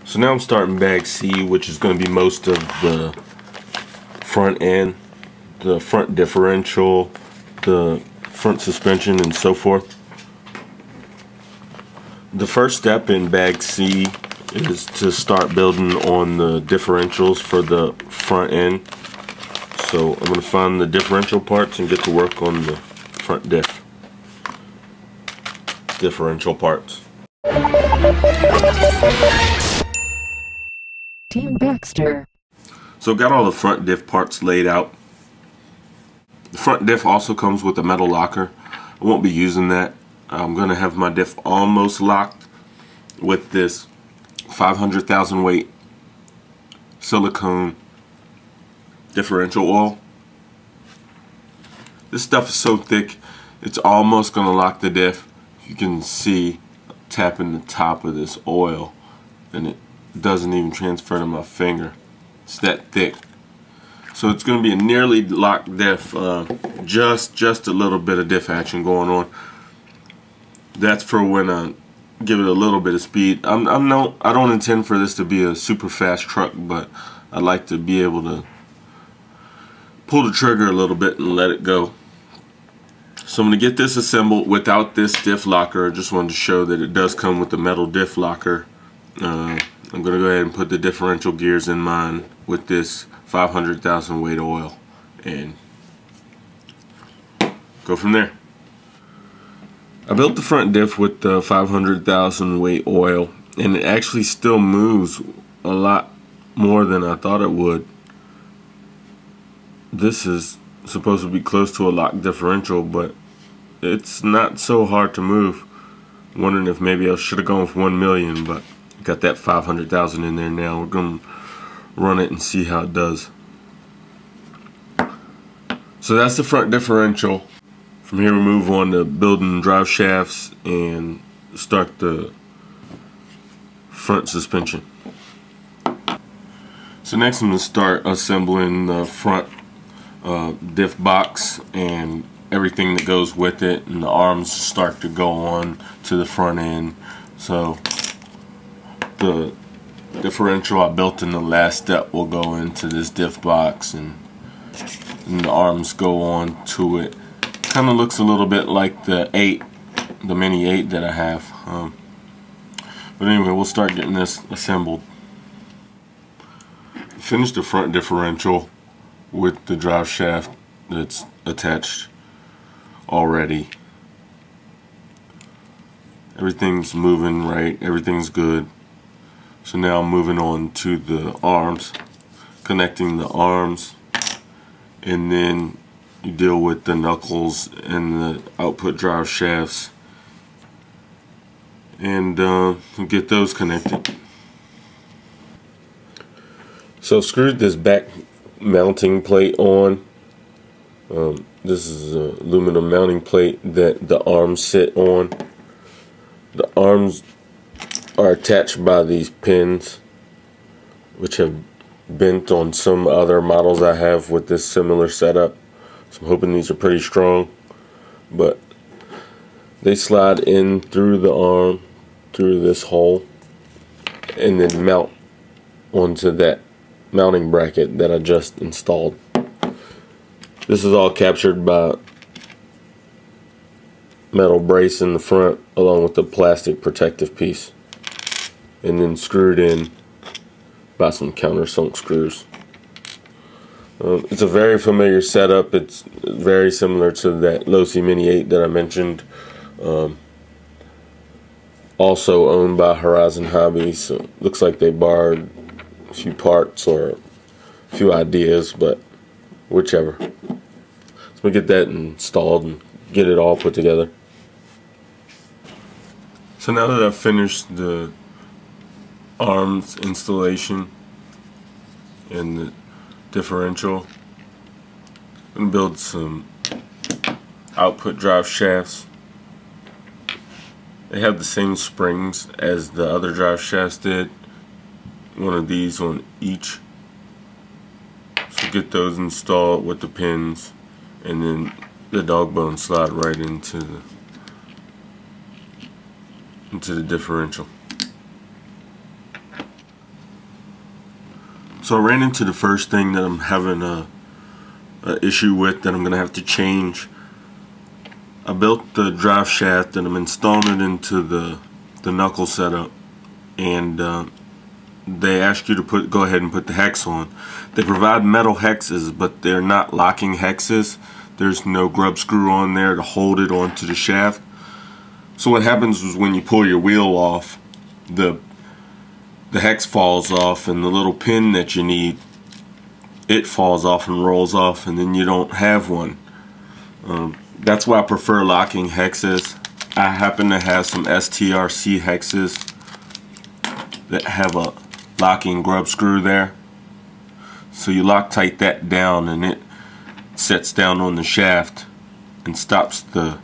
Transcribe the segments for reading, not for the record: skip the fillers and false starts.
So now I'm starting bag C, which is going to be most of the front end, the front differential, the front suspension, and so forth. The first step in bag C is to start building on the differentials for the front end. So I'm going to find the differential parts and get to work on the front differential parts. Team Baxter. So got all the front diff parts laid out. The front diff also comes with a metal locker. I won't be using that. I'm going to have my diff almost locked with this 500,000 weight silicone differential oil. This stuff is so thick it's almost going to lock the diff. You can see tapping the top of this oil and it doesn't even transfer to my finger. It's that thick. So it's going to be a nearly locked diff, just a little bit of diff action going on. That's for when I give it a little bit of speed. I don't intend for this to be a super fast truck, but I like to be able to pull the trigger a little bit and let it go. So I'm going to get this assembled without this diff locker. I just wanted to show that it does come with the metal diff locker. I'm going to go ahead and put the differential gears in mine with this 500,000 weight oil and go from there. I built the front diff with the 500,000 weight oil, and it actually still moves a lot more than I thought it would. This is supposed to be close to a locked differential, but it's not so hard to move. I'm wondering if maybe I should have gone with 1 million, but got that 500,000 in there now. We're going to run it and see how it does. So that's the front differential. From here we move on to building drive shafts and start the front suspension. So next I'm going to start assembling the front diff box and everything that goes with it, and the arms start to go on to the front end. So the differential I built in the last step will go into this diff box, and the arms go on to it. Kind of looks a little bit like the Mini 8 that I have. But anyway, we'll start getting this assembled. Finish the front differential with the drive shaft that's attached already. Everything's moving right, everything's good. So now I'm moving on to the arms, connecting the arms, and then you deal with the knuckles and the output drive shafts and get those connected. So screwed this back mounting plate on. This is an aluminum mounting plate that the arms sit on. The arms are attached by these pins, which have bent on some other models I have with this similar setup. So I'm hoping these are pretty strong, but they slide in through the arm, through this hole, and then mount onto that mounting bracket that I just installed. This is all captured by metal brace in the front along with the plastic protective piece, and then screwed in by some countersunk screws. It's a very familiar setup. It's very similar to that Losi Mini 8 that I mentioned. Also owned by Horizon Hobbies. So looks like they borrowed a few parts or a few ideas, but whichever. So we get that installed and get it all put together. So now that I've finished the arms installation and the differential, I'm going to build some output drive shafts. They have the same springs as the other drive shafts did, one of these on each. So get those installed with the pins, and then the dog bones slide right into the differential. So I ran into the first thing that I'm having a issue with that I'm going to have to change. I built the drive shaft and I'm installing it into the knuckle setup, and they ask you to go ahead and put the hex on. They provide metal hexes, but they're not locking hexes. There's no grub screw on there to hold it onto the shaft. So what happens is when you pull your wheel off, the hex falls off, and the little pin that you need, it falls off and rolls off, and then you don't have one. That's why I prefer locking hexes. I happen to have some STRC hexes that have a locking grub screw there. So you Loctite that down and it sets down on the shaft and stops the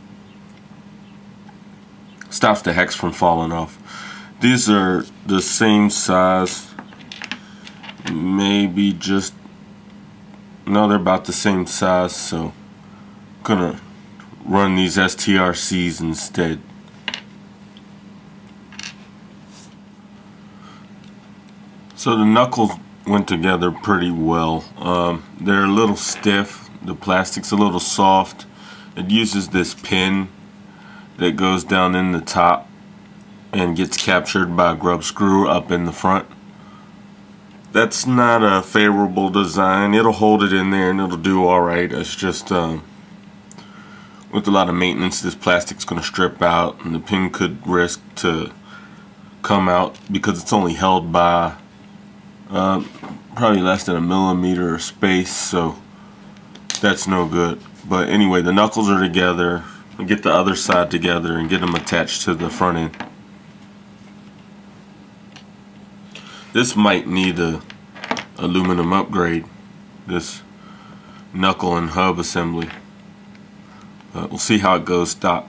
hex from falling off. These are the same size, maybe just, no, they're about the same size, so I'm gonna run these STRCs instead. So the knuckles went together pretty well. They're a little stiff, the plastic's a little soft. It uses this pin that goes down in the top and gets captured by a grub screw up in the front. That's not a favorable design. It'll hold it in there and it'll do alright. It's just with a lot of maintenance, this plastic's going to strip out and the pin could risk to come out because it's only held by probably less than a millimeter of space, so that's no good. But anyway, the knuckles are together. I'll get the other side together and get them attached to the front end. This might need a aluminum upgrade, this knuckle and hub assembly. We'll see how it goes stock.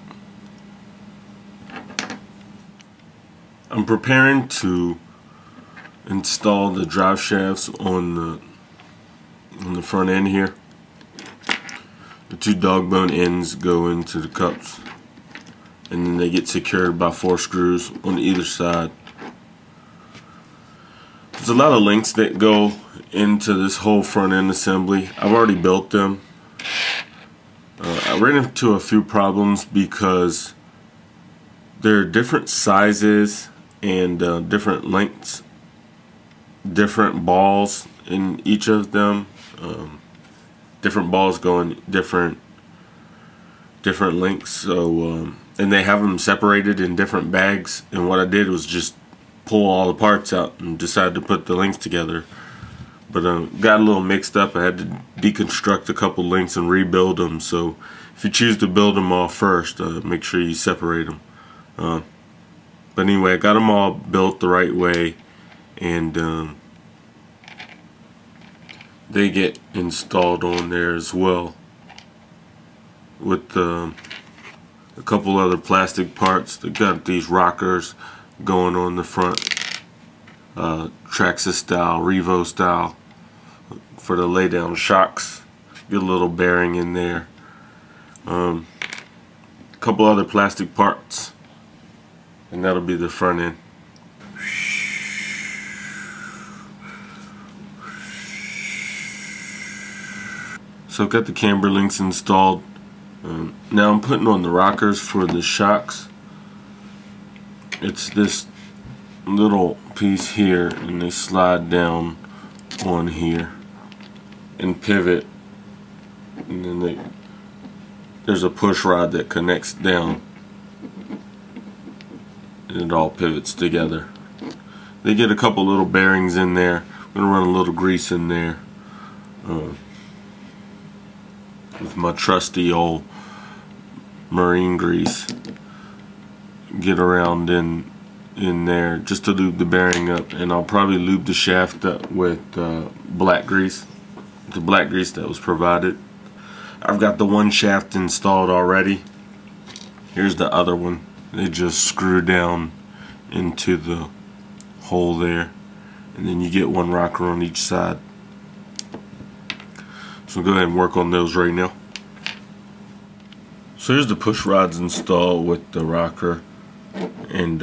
I'm preparing to install the drive shafts on the front end here. The two dog bone ends go into the cups, and then they get secured by 4 screws on either side. There's a lot of links that go into this whole front end assembly. I've already built them. I ran into a few problems because there are different sizes and different lengths, different balls in each of them. Different balls go in different lengths, so and they have them separated in different bags, and what I did was just pull all the parts out and decided to put the links together. But got a little mixed up. I had to deconstruct a couple links and rebuild them. So if you choose to build them all first, make sure you separate them. But anyway, I got them all built the right way, and they get installed on there as well with a couple other plastic parts. They got these rockers going on the front, Traxxas style, Revo style, for the lay down shocks. Get a little bearing in there. A couple other plastic parts, and that'll be the front end. So I've got the camber links installed. Now I'm putting on the rockers for the shocks. It's this little piece here, and they slide down on here and pivot, and then there's a push rod that connects down, and it all pivots together. They get a couple little bearings in there. I'm gonna run a little grease in there with my trusty old marine grease. Get around in there just to lube the bearing up, and I'll probably lube the shaft up with black grease, the black grease that was provided. I've got the one shaft installed already. Here's the other one. They just screw down into the hole there, and then you get one rocker on each side. So go ahead and work on those right now. So here's the push rods installed with the rocker, and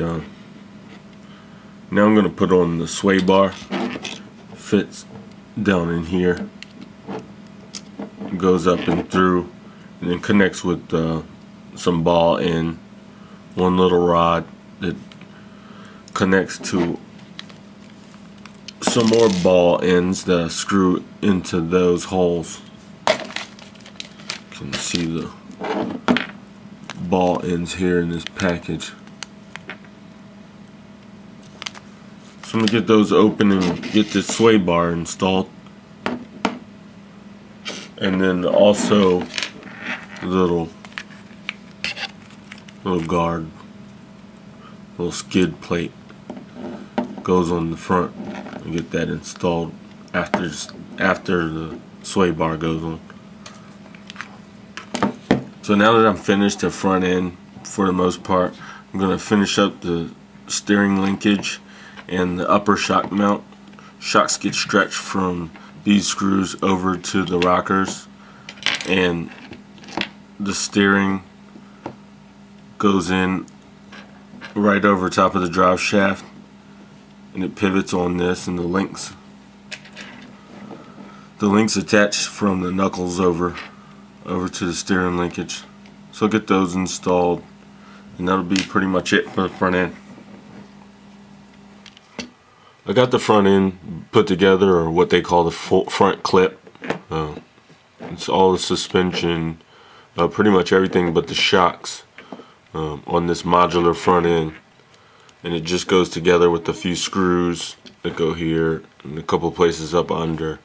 now I'm going to put on the sway bar. Fits down in here, goes up and through, and then connects with some ball end, one little rod that connects to some more ball ends that screw into those holes. You can see the ball ends here in this package. So I'm going to get those open and get this sway bar installed. And then also a little guard, little skid plate goes on the front. And get that installed after the sway bar goes on. So now that I'm finished the front end for the most part, I'm going to finish up the steering linkage and the upper shock mount. Shocks get stretched from these screws over to the rockers, and the steering goes in right over top of the drive shaft, and it pivots on this, and the links attached from the knuckles over to the steering linkage. So I'll get those installed, and that'll be pretty much it for the front end. I got the front end put together, or what they call the front clip. It's all the suspension, pretty much everything but the shocks on this modular front end, and it just goes together with a few screws that go here and a couple places up under,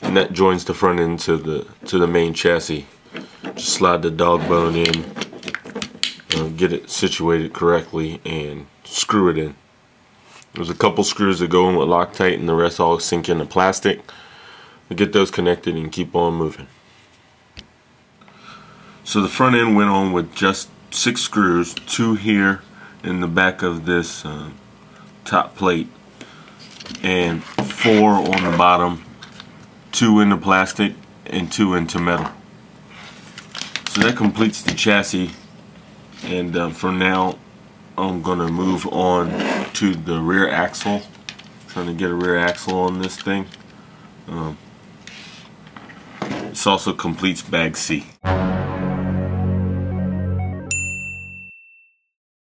and that joins the front end to the main chassis. Just slide the dog bone in, get it situated correctly, and screw it in. There's a couple screws that go in with Loctite, and the rest all sink into plastic. We get those connected and keep on moving. So the front end went on with just 6 screws, 2 here in the back of this top plate, and 4 on the bottom, 2 into plastic and 2 into metal. So that completes the chassis, and from now I'm going to move on to the rear axle. Trying to get a rear axle on this thing. This also completes bag C.